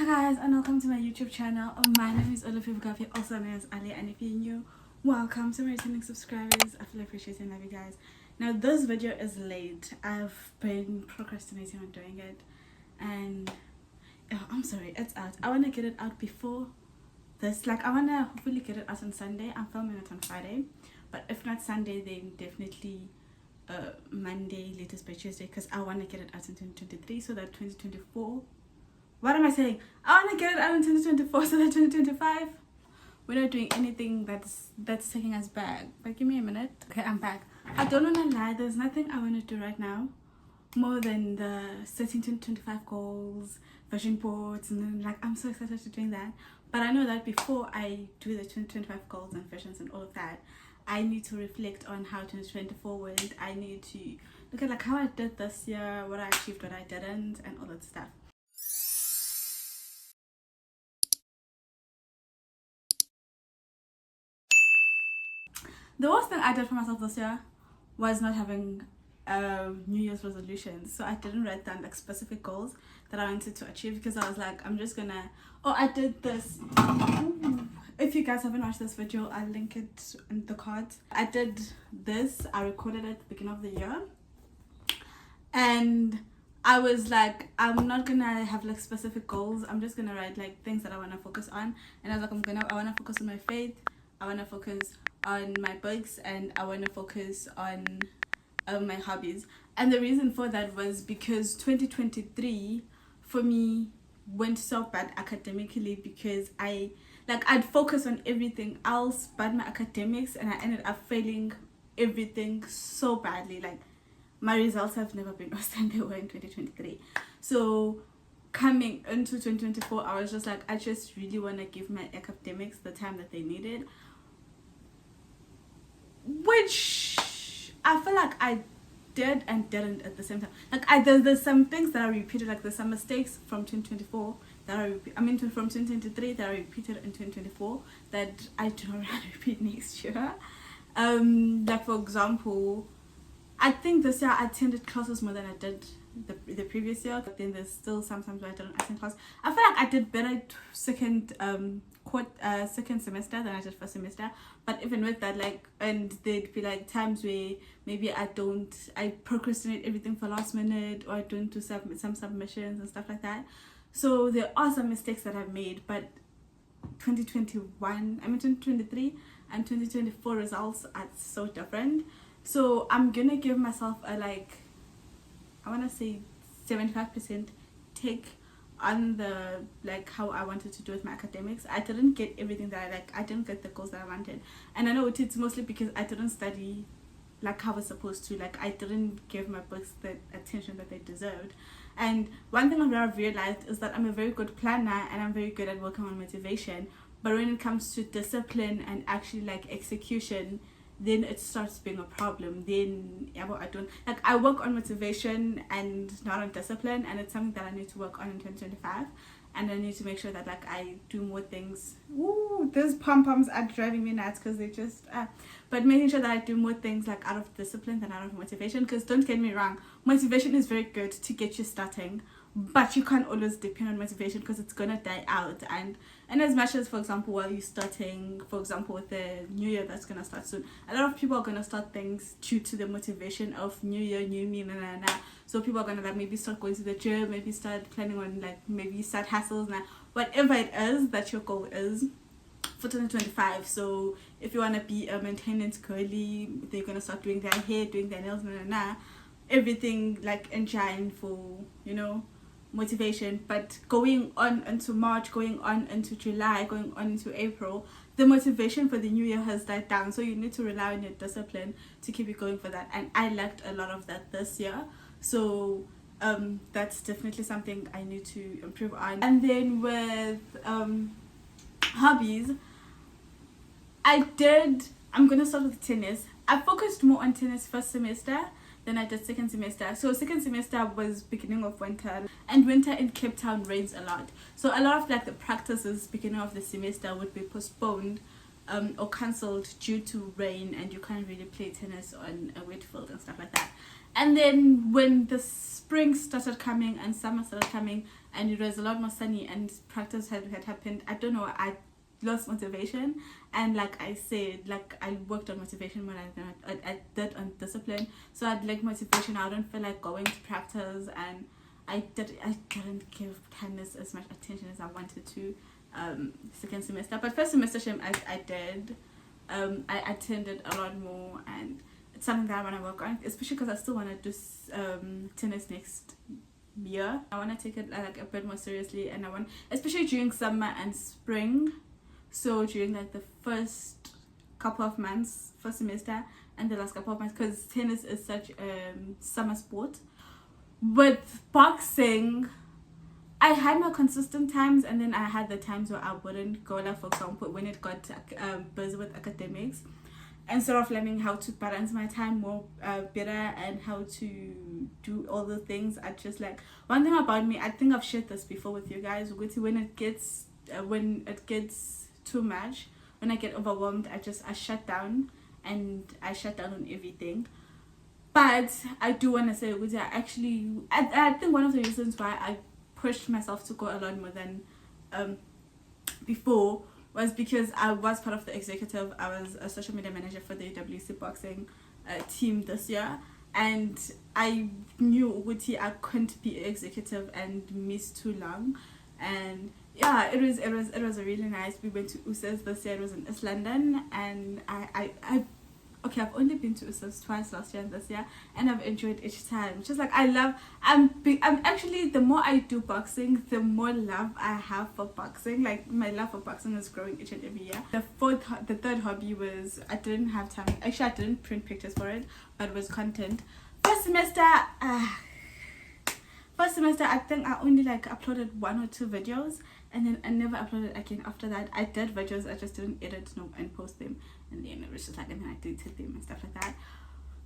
guys, and welcome to my YouTube channel. My name is Olufie Bukafi, also known as Ali, and if you're new, welcome to my returning subscribers. I feel appreciating love you guys. Now this video is late. I've been procrastinating on doing it, and I'm sorry, it's out. I want to get it out before this. Like, I want to hopefully get it out on Sunday. I'm filming it on Friday, but if not Sunday, then definitely Monday, latest by Tuesday, because I want to get it out in 2023 so that 2024, what am I saying? I want to get it out in 2024 so that 2025 we're not doing anything that's taking us back. But give me a minute. Okay, I'm back. I don't want to lie, there's nothing I want to do right now more than the setting 2025 goals, vision boards, and then like I'm so excited to doing that. But I know that before I do the 2025 goals and visions and all of that, I need to reflect on how 2024 went. I need to look at like how I did this year, what I achieved, what I didn't, and all that stuff. The worst thing I did for myself this year was not having New Year's resolutions. So I didn't write down like specific goals that I wanted to achieve, because I was like, I'm just gonna, I did this. If you guys haven't watched this video, I'll link it in the cards. I did this, I recorded it at the beginning of the year, and I was like, I'm not gonna have like specific goals, I'm just gonna write like things that I want to focus on. And I was like, I want to focus on my faith, I want to focus on my books, and I want to focus on my hobbies. And the reason for that was because 2023 for me went so bad academically, because I'd focus on everything else but my academics, and I ended up failing everything so badly. Like, my results have never been worse than they were in 2023. So coming into 2024, I was just like, I just really want to give my academics the time that they needed, which I feel like I did and didn't at the same time. Like, there's some things that I repeated, like there's some mistakes from 2024 that from 2023 that I repeated in 2024 that I do not want to repeat next year. Like, for example, I think this year I attended classes more than I did the previous year, but then there's still sometimes where I didn't attend class. I feel like I did better second semester than I did first semester. But even with that, like, and there'd be like times where maybe I procrastinate everything for last minute, or I don't do some submissions and stuff like that. So there are some mistakes that I've made, but 2023 and 2024 results are so different. So I'm gonna give myself a I want to say 75% take on the how I wanted to do with my academics. I didn't get everything that I didn't get the goals that I wanted, and I know it's mostly because I didn't study like how I was supposed to. Like, I didn't give my books the attention that they deserved. And one thing I've realized is that I'm a very good planner and I'm very good at working on motivation, but when it comes to discipline and actually like execution, then it starts being a problem. Then I work on motivation and not on discipline, and it's something that I need to work on in 2025. And I need to make sure that I do more things. Ooh, those pom-poms are driving me nuts because they just but making sure that I do more things like out of discipline than out of motivation. Because don't get me wrong, motivation is very good to get you starting, but you can't always depend on motivation because it's gonna die out. And as much as, for example, while you're starting, for example, with the new year that's gonna start soon, a lot of people are gonna start things due to the motivation of new year, new me, So people are gonna maybe start going to the gym, maybe start planning on maybe start hassles, whatever it is that your goal is for 2025. So if you wanna be a maintenance girly, they're gonna start doing their hair, doing their nails, everything engine for motivation. But going on into March, going on into July, going on into April, the motivation for the new year has died down, so you need to rely on your discipline to keep you going for that. And I lacked a lot of that this year, so that's definitely something I need to improve on. And then with hobbies, I'm gonna start with tennis. I focused more on tennis first semester than I did second semester. So second semester was beginning of winter, and winter in Cape Town rains a lot. So a lot of the practices beginning of the semester would be postponed or cancelled due to rain, and you can't really play tennis on a wet field and stuff like that. And then when the spring started coming and summer started coming and it was a lot more sunny and practice had happened, I don't know, I lost motivation. And like I said, like I worked on motivation more than I did on discipline. So I'd like motivation, I don't feel like going to practice, and I didn't give tennis as much attention as I wanted to second semester. But first semester I did. I attended a lot more, and it's something that I want to work on, especially because I still want to do tennis next year. I want to take it like a bit more seriously, and I want, especially during summer and spring, so during like the first couple of months, first semester and the last couple of months, because tennis is such a summer sport. With boxing, I had my consistent times, and then I had the times where I wouldn't go. Like for example, when it got busy with academics, instead of learning how to balance my time more better and how to do all the things, I just like, one thing about me, I think I've shared this before with you guys, when it gets too much, when I get overwhelmed, I shut down, and I shut down on everything. But I do want to say, I think one of the reasons why I pushed myself to go a lot more than before was because I was part of the executive. I was a social media manager for the WC boxing team this year, and I knew Uguti I couldn't be executive and miss too long. And yeah, it was a really nice. We went to USAS this year. It was in East London, and I've only been to USAS twice, last year and this year, and I've enjoyed each time. Just like I'm actually, the more I do boxing, the more love I have for boxing. Like my love for boxing is growing each and every year. The third hobby was, I didn't have time. Actually, I didn't print pictures for it, but it was content. First semester, I think I only like uploaded 1 or 2 videos, and then I never uploaded again after that. I did videos, I just didn't edit and post them, and then it was just like, and then I deleted them and stuff like that.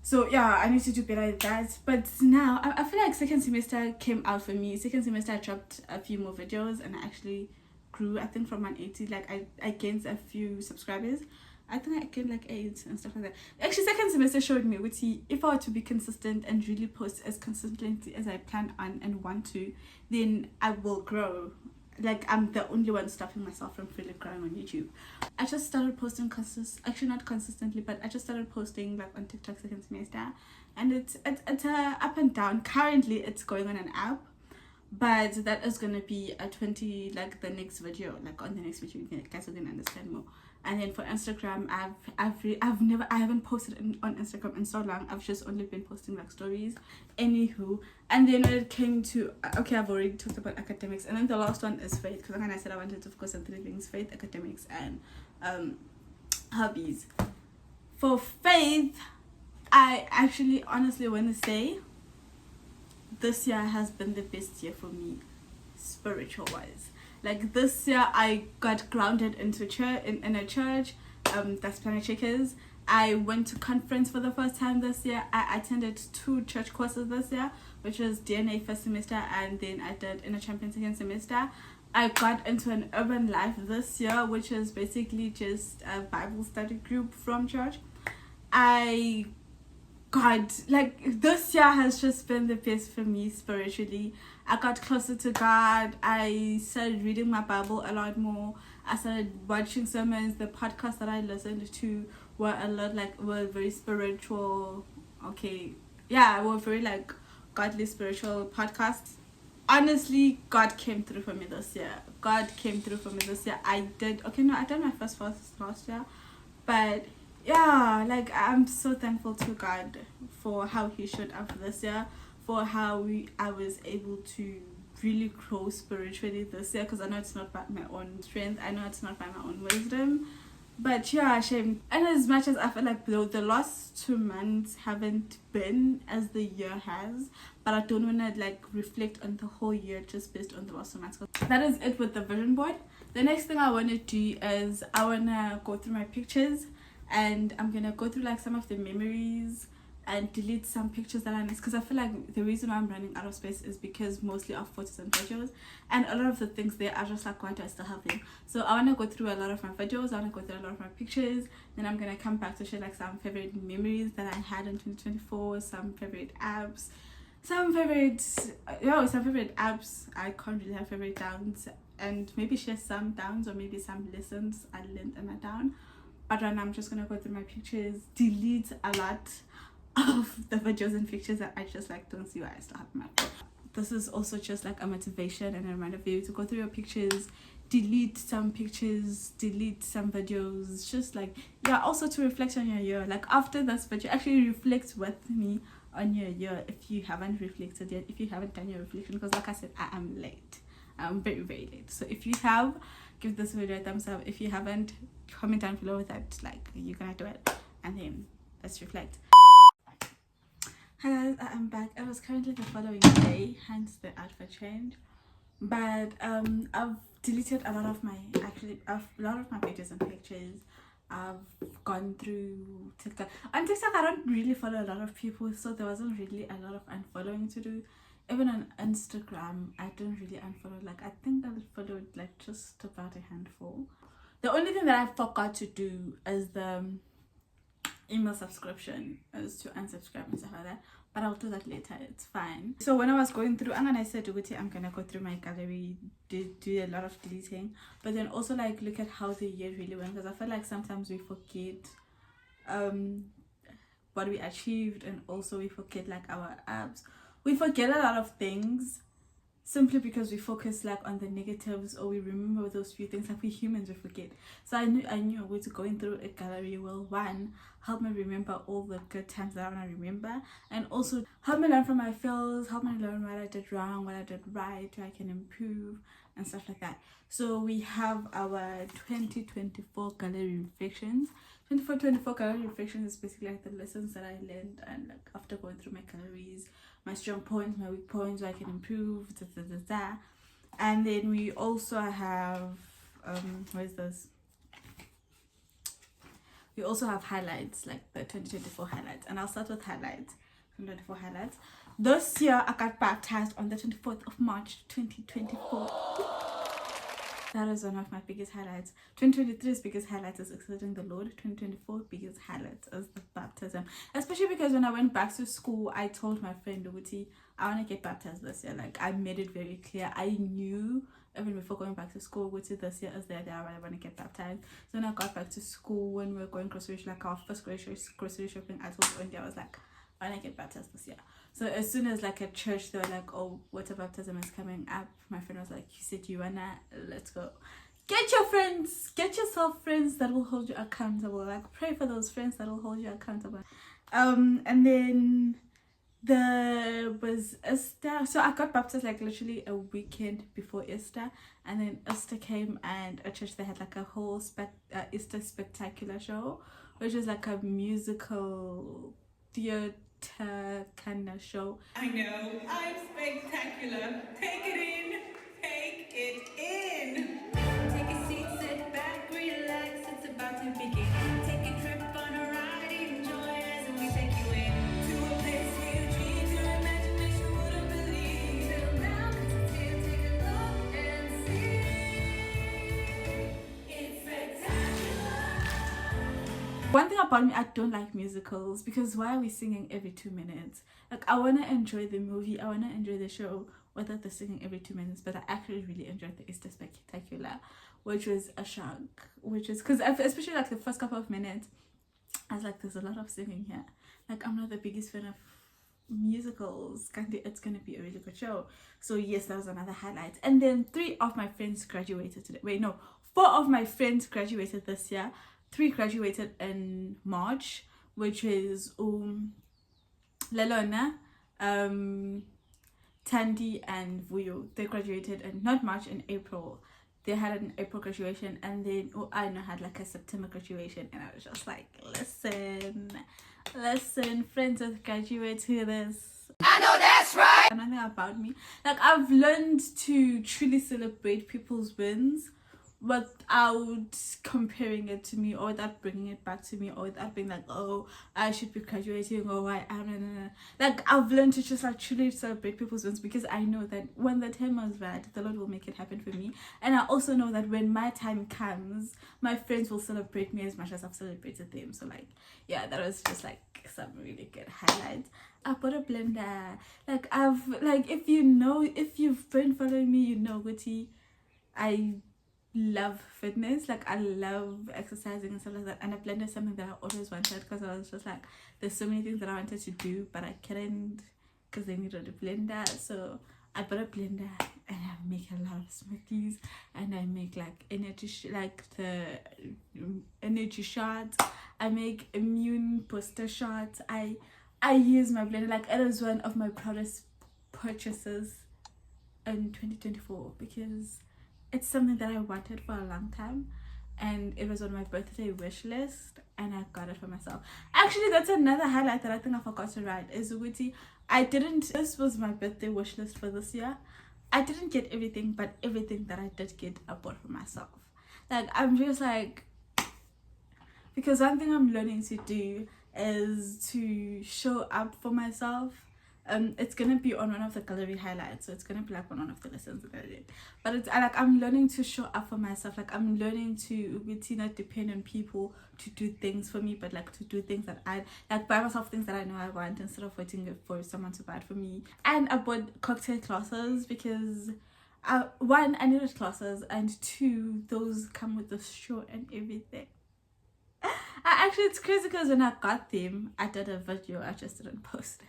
So yeah, I need to do better at that. But now I feel like second semester came out for me. Second semester I dropped a few more videos, and I actually grew, I think from 180, like I gained a few subscribers. I think I gained like 8 and stuff like that. Actually, second semester showed me, if I were to be consistent and really post as consistently as I plan on and want to, then I will grow. Like, I'm the only one stopping myself from really growing on YouTube. I just started posting actually not consistently, but I just started posting like on TikTok second semester, and it's up and down. Currently, it's going on an app, but that is gonna be a 20, like the next video, like on the next video, you guys are gonna understand more. And then for Instagram, I haven't posted on Instagram in so long. I've just only been posting like stories. Anywho, and then when it came to, okay, I've already talked about academics, and then the last one is faith, because like I said, I wanted to focus on 3 things: faith, academics, and hobbies. For faith, I actually honestly want to say this year has been the best year for me, spiritual wise. Like this year, I got grounded into church in a church, that's Planet Checkers. I went to conference for the first time this year. I attended 2 church courses this year, which was DNA first semester, and then I did Inner Champion second semester. I got into an urban life this year, which is basically just a Bible study group from church. This year has just been the best for me spiritually. I got closer to God. I started reading my Bible a lot more. I started watching sermons. The podcasts that I listened to were very spiritual. Were very like godly spiritual podcasts. Honestly, God came through for me this year. I did my first fast last year, but yeah, like I'm so thankful to God for how He showed up this year, for how I was able to really grow spiritually this year, because I know it's not by my own strength, I know it's not by my own wisdom, but yeah, shame. And as much as I feel like the last 2 months haven't been as the year has, but I don't want to like reflect on the whole year just based on the last 2 months. That is it with the vision board. The next thing I want to do is I want to go through my pictures, and I'm gonna go through like some of the memories and delete some pictures that I miss, because I feel like the reason why I'm running out of space is because mostly of photos and videos, and a lot of the things there are just like, why do I still have them? So I want to go through a lot of my videos, I want to go through a lot of my pictures, then I'm gonna come back to share like some favorite memories that I had in 2024, some favorite apps, some favorite apps. I can't really have favorite downs, and maybe share some downs or maybe some lessons I learned in a down. But right now I'm just gonna go through my pictures, delete a lot of the videos and pictures that I just like don't see why I still have my phone. This is also just like a motivation and a reminder for you to go through your pictures, delete some pictures, delete some videos, just like, yeah, also to reflect on your year. Like after this video, actually reflect with me on your year if you haven't reflected yet, if you haven't done your reflection, because like I said, I am late. I'm very late. So if you have, give this video a thumbs up. If you haven't, comment down below that like you're gonna do it, and then let's reflect. Hi guys, I am back. It was currently the following day, hence the outfit change. But I've deleted a lot of my videos and pictures. I've gone through TikTok. On TikTok I don't really follow a lot of people, so there wasn't really a lot of unfollowing to do. Even on Instagram I don't really unfollow. Like I think I followed like just about a handful. The only thing that I forgot to do is the email subscription, is to unsubscribe and stuff like that, but I'll do that later, it's fine. So when I was going through, I'm gonna go through my gallery, do a lot of deleting, but then also like look at how the year really went, because I feel like sometimes we forget what we achieved, and also we forget like our apps, we forget a lot of things simply because we focus like on the negatives, or we remember those few things. Like we humans, we forget. So I knew a way to going through a gallery will, one, help me remember all the good times that I want to remember, and also help me learn from my fails, help me learn what I did wrong, what I did right, how I can improve and stuff like that. So we have our 2024 gallery reflections. 2024 gallery reflections is basically like the lessons that I learned, and like after going through my galleries, my strong points, my weak points, where I can improve, and then we also have where's this? We also have highlights, like the 2024 highlights, and I'll start with highlights. 2024 highlights. This year I got baptized on the 24th of March 2024. That is one of my biggest highlights. 2023's biggest highlights is accepting the Lord. 2024 biggest highlights is the baptism. Especially because when I went back to school, I told my friend Uguti, I want to get baptized this year. Like I made it very clear. I knew even before going back to school, Uguti, this year is the day I want to get baptized. So when I got back to school, when we were going grocery shopping, like our first grocery shopping, I told Wendy, I was like, I want to get baptized this year. So as soon as like at church they were like, oh, water baptism is coming up, my friend was like, you said you wanna, let's go. Get your friends, get yourself friends that will hold you accountable. Like pray for those friends that will hold you accountable. And then there was Easter. So I got baptized like literally a weekend before Easter, and then Easter came, and at church they had like a whole Easter spectacular show, which is like a musical theater kind of show. I know, I'm spectacular. Take it in, take it in. Take a seat, sit back, relax, it's about to begin. Take a trip on a ride, enjoy as we take you in to a place you dream, your imagination wouldn't believe. Till now, cause it's here, take a look and see. It's spectacular. One thing about me, I don't like musicals, because why are we singing every 2 minutes? Like I want to enjoy the movie, I want to enjoy the show without the singing every 2 minutes. But I actually really enjoyed the Easter Spectacular, which was a shock, which is because especially like the first couple of minutes I was like, there's a lot of singing here. Like I'm not the biggest fan of musicals. It's gonna be a really good show. So yes, that was another highlight. And then 3 of my friends graduated today. Wait, no, 4 of my friends graduated this year. 3 graduated in March, which is Lelona, Tandy and Vuyo. They graduated in not March, in April. They had an April graduation, and then Aina had like a September graduation, and I was just like, listen, friends of graduates, hear this. I know that's right. Another thing about me, like I've learned to truly celebrate people's wins without comparing it to me, or without bringing it back to me, or without being like, oh, I should be graduating, or I am, like I've learned to just like truly celebrate people's wins, because I know that when the time is right, the Lord will make it happen for me. And I also know that when my time comes, my friends will celebrate me as much as I've celebrated them. So like, yeah, that was just like some really good highlights. I bought a blender. Like if you've been following me, you know, Guti, I love fitness. Like I love exercising and stuff like that, and a blender is something that I always wanted, because I was just like, there's so many things that I wanted to do but I couldn't because they needed a blender. So I bought a blender, and I make a lot of smoothies, and I make like the energy shots. I make immune booster shots. I use my blender. Like it is one of my proudest purchases in 2024, because it's something that I wanted for a long time, and it was on my birthday wish list, and I got it for myself. Actually, that's another highlight that I think I forgot to write, is Uguti, this was my birthday wish list for this year. I didn't get everything, but everything that I did get, I bought for myself. Like, I'm just like, because one thing I'm learning to do is to show up for myself. It's gonna be on one of the gallery highlights, so it's gonna be like on one of the lessons that I did. But it's like I'm learning to show up for myself. Like I'm learning to not depend on people to do things for me, but like to do things that I like, buy myself things that I know I want, instead of waiting for someone to buy it for me. And I bought cocktail classes because one, I needed classes, and two, those come with the show and everything. Actually, it's crazy because when I got them, I did a video, I just didn't post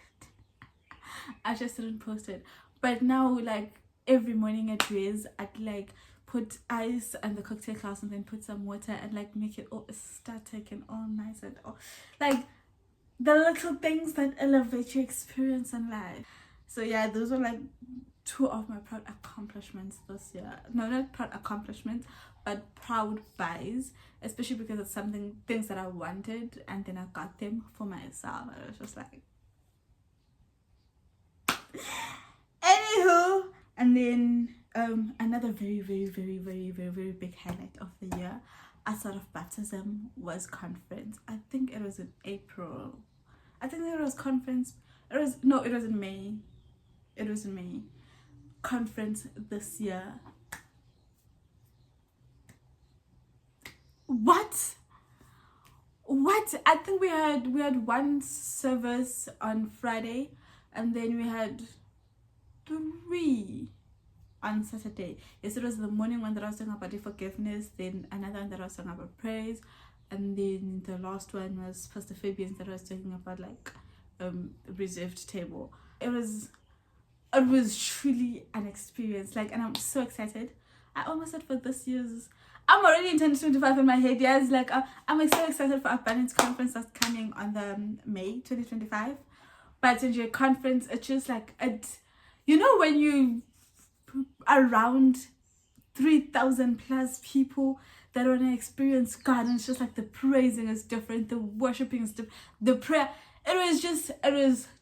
it. But now, like every morning at Ray's, I'd like put ice and the cocktail glass, and then put some water, and like make it all static and all nice, and all like the little things that elevate your experience in life. So yeah, those were like two of my proud accomplishments this year. No, not proud accomplishments, but proud buys, especially because it's things that I wanted, and then I got them for myself. I was just like, anywho. And then another very, very, very, very, very, very big highlight of the year outside of baptism was conference. I think it was in April. I think it was conference. It was in May. Conference this year. What? I think we had one service on Friday, and then we had 3 on Saturday. Yes, it was the morning one that I was talking about forgiveness, then another one that I was talking about praise, and then the last one was Pastor Fabian's that I was talking about like reserved table. It was truly an experience, like, and I'm so excited. I almost said for this year's, I'm already in 2025 in my head. Yes, like I'm so excited for Abundance Conference that's coming on the May 2025. But in your conference, it's just like when you around 3,000 plus people that want to experience God, and it's just like the praising is different, the worshiping is different, the prayer. It was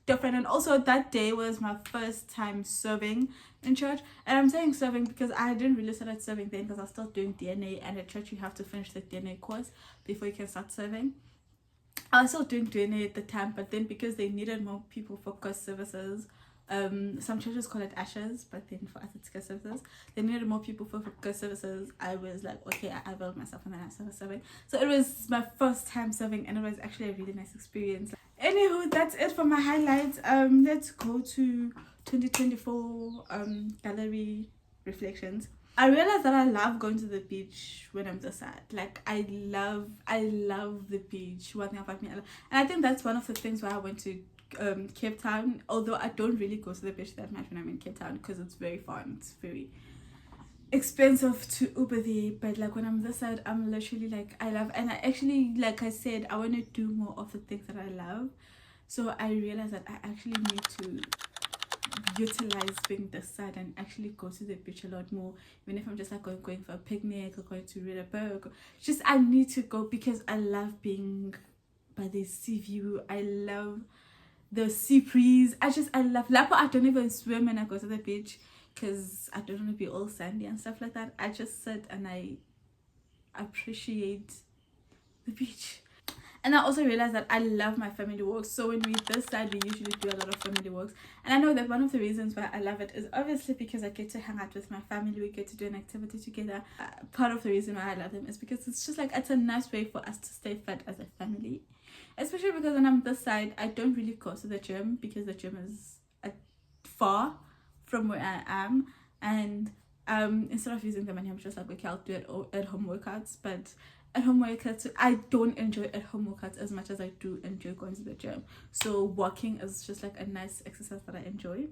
different. And also that day was my first time serving in church. And I'm saying serving because I didn't really start serving then, because I was still doing DNA, and at church you have to finish the DNA course before you can start serving. I was still doing DNA at the time, but then because they needed more people for course services, some churches call it ashes, but then for us it's course services, they needed more people for course services. I was like, okay, I availed myself, and then I started serving. So it was my first time serving, and it was actually a really nice experience. Anywho, that's it for my highlights. Let's go to 2024 gallery reflections. I realized that I love going to the beach when I'm this sad. Like I love the beach. One thing about me, and I think that's one of the things why I went to Cape Town. Although I don't really go to the beach that much when I'm in Cape Town, because it's very far and it's very expensive to Uber there. But like when I'm this side, I'm literally like, I love, and I actually, like I said, I want to do more of the things that I love. So I realized that I actually need to utilize being this side and actually go to the beach a lot more, even if I'm just like going for a picnic or going to read a book. Just I need to go because I love being by the sea view. I love the sea breeze. I love Lapo. I don't even swim when I go to the beach because I don't want to be all sandy and stuff like that. I just sit and I appreciate the beach. And I also realized that I love my family walks. So when we this side, we usually do a lot of family walks. And I know that one of the reasons why I love it is obviously because I get to hang out with my family. We get to do an activity together. Part of the reason why I love them is because it's just like, it's a nice way for us to stay fit as a family. Especially because when I'm this side, I don't really go to the gym because the gym is far from where I am. And instead of using the money, I'm just like, okay, I'll do it at home workouts. But at home workouts, I don't enjoy at home workouts as much as I do enjoy going to the gym. So walking is just like a nice exercise that I enjoy.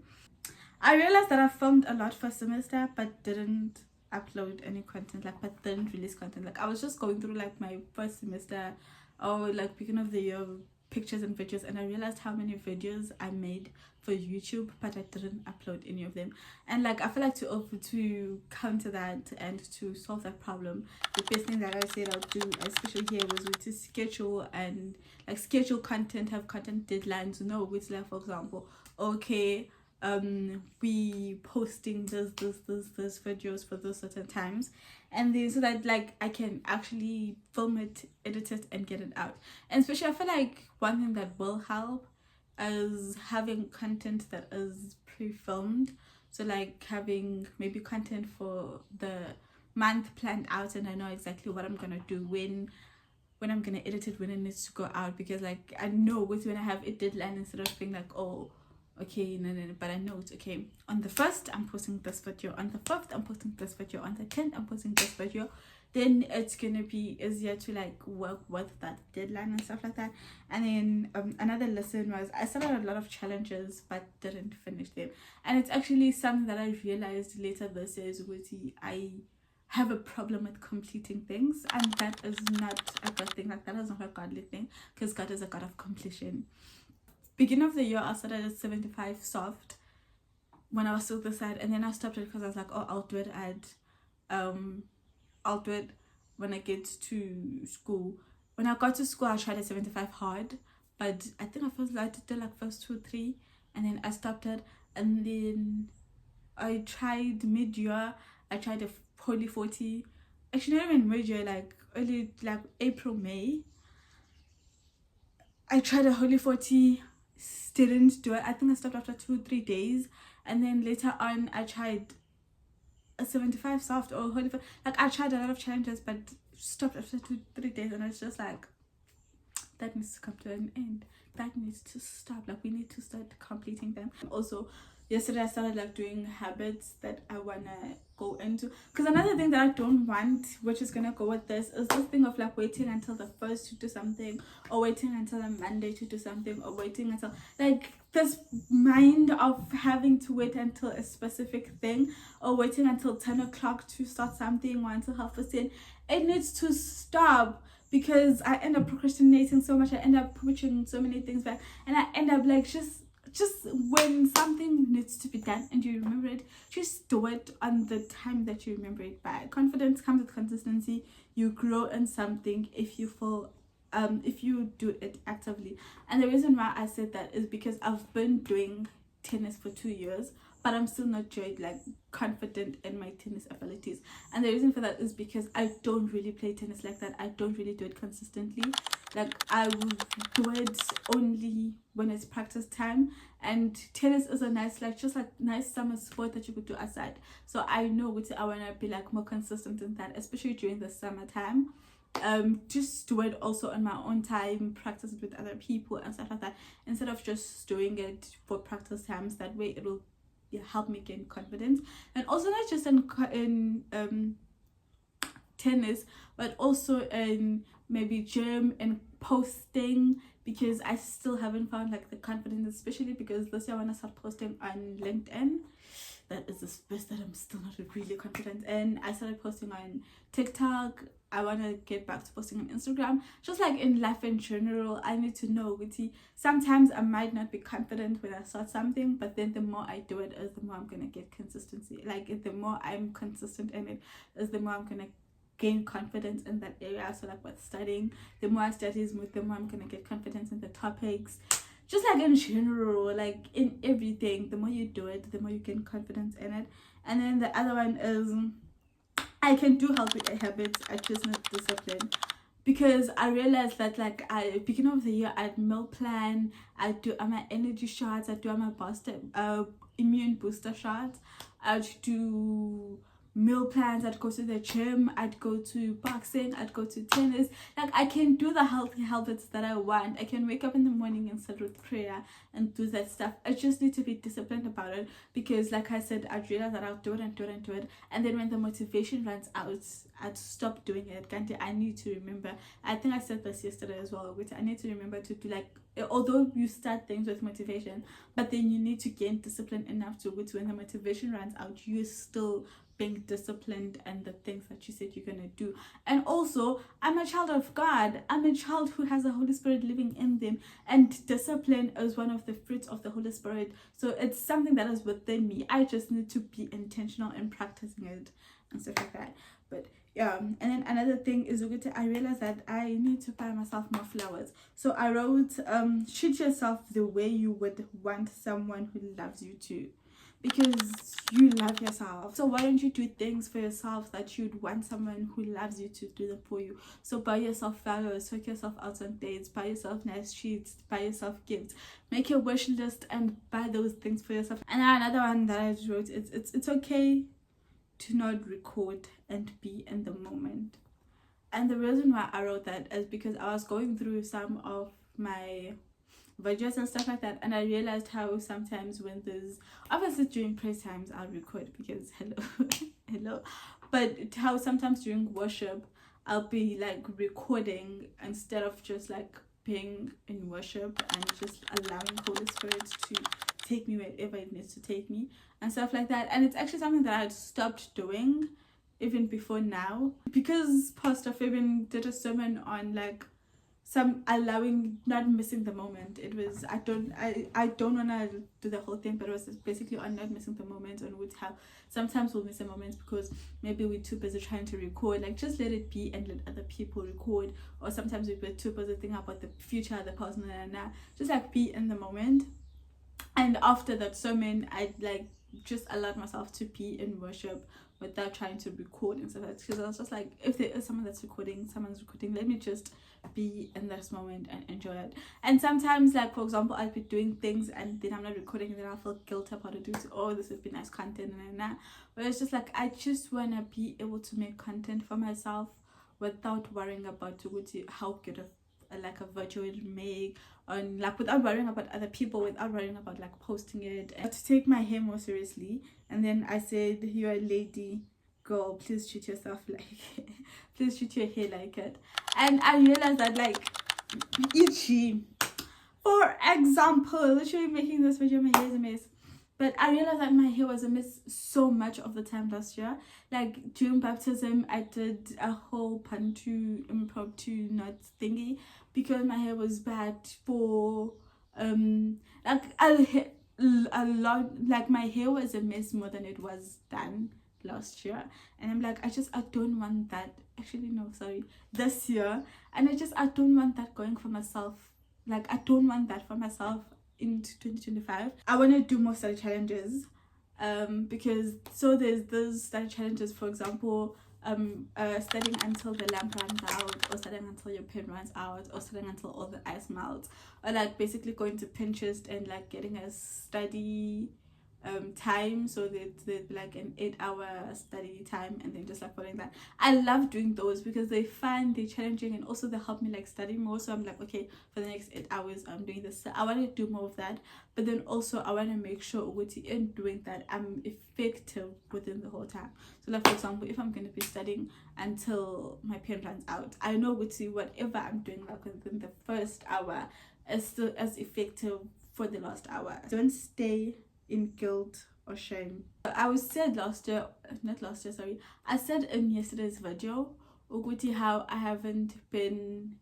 I realized that I filmed a lot for semester but didn't upload any content, like, but didn't release content. Like, I was just going through like my first semester or like beginning of the year pictures and videos, and I realized how many videos I made for YouTube but I didn't upload any of them. And like, I feel like to counter that and to solve that problem, the best thing that I said I'll do, especially here, was to schedule and like schedule content, have content deadlines, know which, like, for example, okay, we posting this videos for those certain times, and then so that like I can actually film it, edit it, and get it out. And especially I feel like one thing that will help is having content that is pre-filmed. So like having maybe content for the month planned out, and I know exactly what I'm gonna do when I'm gonna edit it, when it needs to go out, because like I know with when I have a deadline, instead of being like, oh okay, no, but I know it's okay, on the 1st I'm posting this video, on the 5th I'm posting this video, on the 10th I'm posting this video, then it's gonna be easier to like work with that deadline and stuff like that. And then another lesson was I started a lot of challenges but didn't finish them, and it's actually something that I realized later this year is I have a problem with completing things, and that is not a good thing. Like, that is not a godly thing, because God is a God of completion. Beginning of the year, I started at 75 soft when I was still this side, and then I stopped it because I was like, oh, I'll do it when I get to school. When I got to school, I tried at 75 hard, but I think I did like first 2 or 3, and then I stopped it. And then I tried mid-year, I tried a Holy 40, actually not even mid-year, like early, like April, May. I tried a Holy 40, didn't do it. I think I stopped after 2 or 3 days, and then later on I tried a 75 soft or Holy 40. Like, I tried a lot of challenges but stopped after 2 or 3 days, and it's just like, that needs to come to an end. That needs to stop. Like, we need to start completing them. Also, yesterday I started like doing habits that I wanna go into, because another thing that I don't want, which is gonna go with this, is this thing of like waiting until the 1st to do something, or waiting until the Monday to do something, or waiting until like this mind of having to wait until a specific thing, or waiting until 10 o'clock to start something, or until 10:30. It needs to stop, because I end up procrastinating so much. I end up pushing so many things back, and I end up like just when something needs to be done and you remember it, just do it on the time that you remember it by. Confidence comes with consistency. You grow in something if you do it actively. And the reason why I said that is because I've been doing tennis for 2 years, but I'm still not like confident in my tennis abilities. And the reason for that is because I don't really play tennis like that. I don't really do it consistently. Like, I will do it only when it's practice time, and tennis is a nice, like, just like nice summer sport that you could do outside. So I know I want to be like more consistent in that, especially during the summertime. Just do it also on my own time, practice it with other people and stuff like that, instead of just doing it for practice times. That way it will help me gain confidence. And also not just in tennis, but also in maybe gym and posting, because I still haven't found like the confidence, especially because this year I want to start posting on LinkedIn. That is the space that I'm still not really confident in. I started posting on TikTok. I want to get back to posting on Instagram. Just like in life in general, I need to know, sometimes I might not be confident when I start something, but then the more I do it is the more I'm going to get consistency. Like, the more I'm consistent in it is the more I'm going to gain confidence in that area. So like with studying, the more I study, the more I'm going to get confidence in the topics. Just like in general, like in everything, the more you do it, the more you gain confidence in it. And then the other one is I can do healthy habits, I just need discipline. Because I realized that, like, I beginning of the year, I'd meal plan, I'd do my energy shots, I'd do my immune booster shots, I'd do meal plans, I'd go to the gym, I'd go to boxing, I'd go to tennis. Like, I can do the healthy habits that I want. I can wake up in the morning and start with prayer and do that stuff. I just need to be disciplined about it, because like I said, I'd realize that I'll do it and do it and do it, and then when the motivation runs out, I'd stop doing it. I need to remember, I think I said this yesterday as well, which I need to remember to do, like, although you start things with motivation, but then you need to gain discipline enough to which when the motivation runs out, you're still being disciplined and the things that you said you're gonna do. And also, I'm a child of God. I'm a child who has the Holy Spirit living in them, and discipline is one of the fruits of the Holy Spirit. So it's something that is within me. I just need to be intentional in practicing it and stuff like that. But yeah, and then another thing is, I realized that I need to buy myself more flowers. So I wrote, treat yourself the way you would want someone who loves you to, because you love yourself. So why don't you do things for yourself that you'd want someone who loves you to do them for you? So buy yourself flowers, take yourself out on dates, buy yourself nice treats, buy yourself gifts, make your wish list and buy those things for yourself. And another one that I wrote, it's okay to not record and be in the moment. And the reason why I wrote that is because I was going through some of my videos and stuff like that, and I realized how sometimes when there's, obviously during praise times I'll record because hello, but how sometimes during worship I'll be like recording instead of just like being in worship and just allowing Holy Spirit to take me wherever it needs to take me and stuff like that. And it's actually something that I'd stopped doing even before now, because Pastor Fabian did a sermon on like some allowing, not missing the moment. It was, I don't want to do the whole thing, but it was basically on not missing the moment, on which how sometimes we'll miss the moments because maybe we're too busy trying to record. Like, just let it be and let other people record. Or sometimes we're too busy thinking about the future, the past, and just like be in the moment. And after that sermon, I like just allowed myself to be in worship without trying to record and stuff like that, because I was just like, if there is someone that's recording, someone's recording, let me just be in this moment and enjoy it. And sometimes, like for example, I'll be doing things and then I'm not recording, and then I'll feel guilt about it, oh, this would be nice content and that. But it's just like, I just want to be able to make content for myself without worrying about how good of like a virtual it make, and like without worrying about other people, without worrying about like posting it, and to take my hair more seriously. And then I said, you're a lady girl, please treat yourself like please treat your hair like it. And I realized that, like, itchy, for example, literally making this video, my hair is a mess, but I realized that my hair was a mess so much of the time last year. Like during baptism, I did a whole pantu impromptu knot thingy because my hair was bad for like a lot. Like my hair was a mess more than it was done last year, and I'm like, I don't want that. Actually no, sorry, this year. And I don't want that going for myself. Like, I don't want that for myself in 2025. I want to do more study challenges, because so there's those study challenges, for example, studying until the lamp runs out, or studying until your pen runs out, or studying until all the ice melts, or like basically going to Pinterest and like getting a study time, so that like an 8-hour study time, and then just like following that. I love doing those because they're fun, they're challenging, and also they help me like study more. So I'm like, okay, for the next 8 hours I'm doing this. So I want to do more of that, but then also I want to make sure in doing that I'm effective within the whole time. So like for example, if I'm going to be studying until my pen runs out, I know whatever I'm doing like within the first hour is still as effective for the last hour. Don't stay in guilt or shame. I said I said in yesterday's video how I haven't been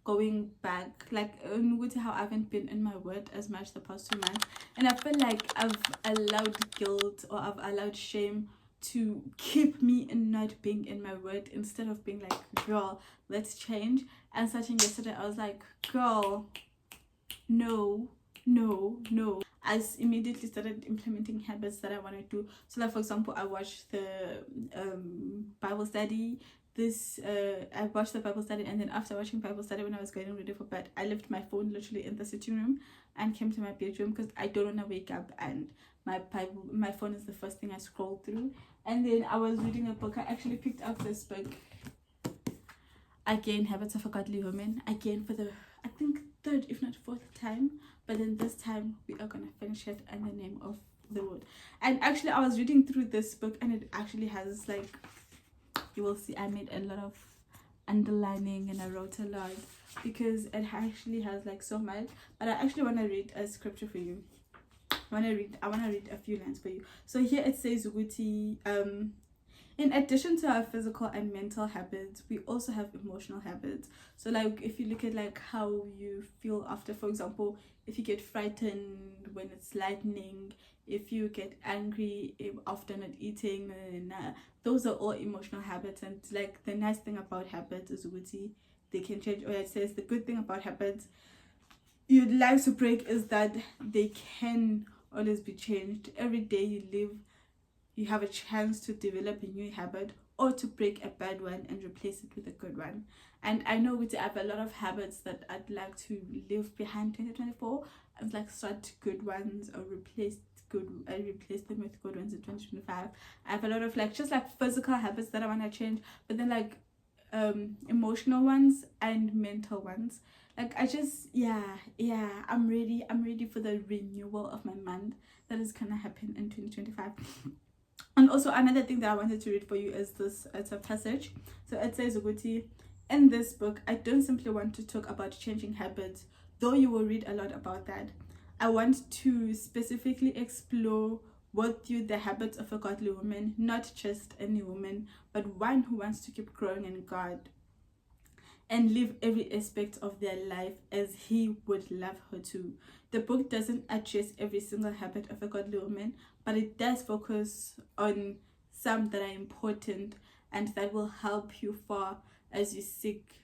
going back, like how I haven't been in my word as much the past 2 months, and I feel like I've allowed guilt or I've allowed shame to keep me in not being in my word, instead of being like, girl, let's change. And starting yesterday I was like, girl, no, immediately started implementing habits that I want to do. So like, for example, I watched the Bible study. I watched the Bible study, and then after watching Bible study, when I was getting ready for bed, I left my phone literally in the sitting room and came to my bedroom because I don't want to wake up and my phone is the first thing I scroll through. And then I was reading a book. I actually picked up this book again, Habits of a Godly Woman, again for the, I think, third if not fourth time, but then this time we are gonna finish it in the name of the Lord. And actually I was reading through this book, and it actually has, like, you will see I made a lot of underlining and I wrote a lot because it actually has like so much. But I actually want to read a scripture for you. I want to read a few lines for you. So here it says, Uguti, in addition to our physical and mental habits, we also have emotional habits. So like, if you look at like how you feel after, for example, if you get frightened when it's lightning, if you get angry after not eating, those are all emotional habits. And like, the nice thing about habits is they can change. Or it says the good thing about habits you'd like to break is that they can always be changed. Every day you live, you have a chance to develop a new habit or to break a bad one and replace it with a good one. And I know I have a lot of habits that I'd like to leave behind 2024 and like start good ones or replace them with good ones in 2025. I have a lot of like just like physical habits that I want to change, but then like emotional ones and mental ones. Like I just I'm ready for the renewal of my mind that is gonna happen in 2025. And also another thing that I wanted to read for you is this. It's a passage. So it says, Uguti, in this book, I don't simply want to talk about changing habits, though you will read a lot about that. I want to specifically explore with you the habits of a godly woman, not just any woman, but one who wants to keep growing in God and live every aspect of their life as he would love her to. The book doesn't address every single habit of a godly woman, but it does focus on some that are important and that will help you far as you seek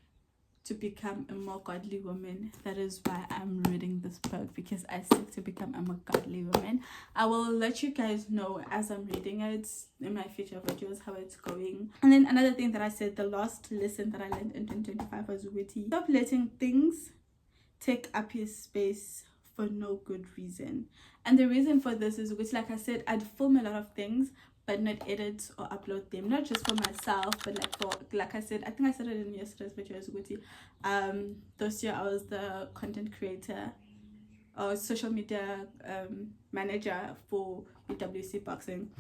to become a more godly woman. That is why I'm reading this book, because I seek to become a more godly woman. I will let you guys know as I'm reading it in my future videos how it's going. And then another thing that I said, the last lesson that I learned in 2025 was witty. Stop letting things take up your space for no good reason. And the reason for this is which, like I said, I'd film a lot of things but not edit or upload them, not just for myself but like for, like I said, I think I said it in yesterday's video as well. This year I was the content creator or social media manager for UWC Boxing.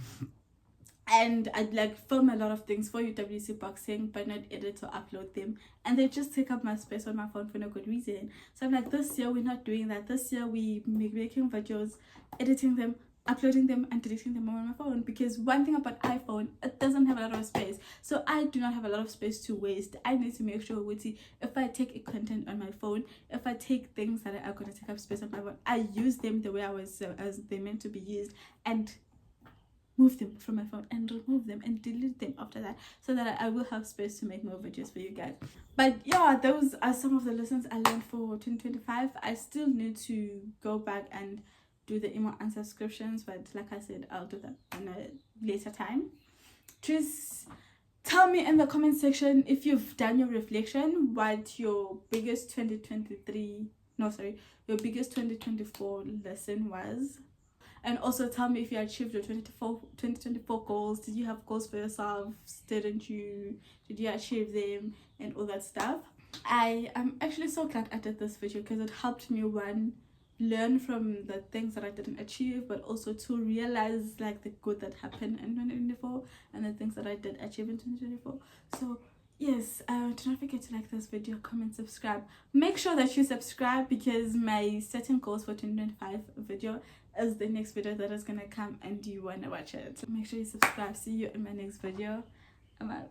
And I'd like film a lot of things for UWC Boxing but not edit or upload them, and they just take up my space on my phone for no good reason. So I'm like, this year we're not doing that. This year we making videos, editing them, uploading them and deleting them on my phone, because one thing about iPhone, it doesn't have a lot of space. So I do not have a lot of space to waste. I need to make sure if I take a content on my phone, if I take things that are going to take up space on my phone, I use them the way I was as they meant to be used, and move them from my phone and remove them and delete them after that, so that I will have space to make more videos for you guys. But yeah, those are some of the lessons I learned for 2025. I still need to go back and do the email unsubscriptions, but like I said, I'll do that in a later time. Just tell me in the comment section if you've done your reflection, what your biggest 2024 lesson was. And also tell me if you achieved your 2024 goals. Did you have goals for yourself? Did you achieve them and all that stuff? I am actually so glad I did this video, because it helped me, one, learn from the things that I didn't achieve, but also to realize like the good that happened in 2024 and the things that I did achieve in 2024. So yes, do not forget to like this video, comment, subscribe. Make sure that you subscribe, because my setting goals for 2025 video is the next video that is gonna come and you wanna watch it. So make sure you subscribe. See you in my next video. I'm out.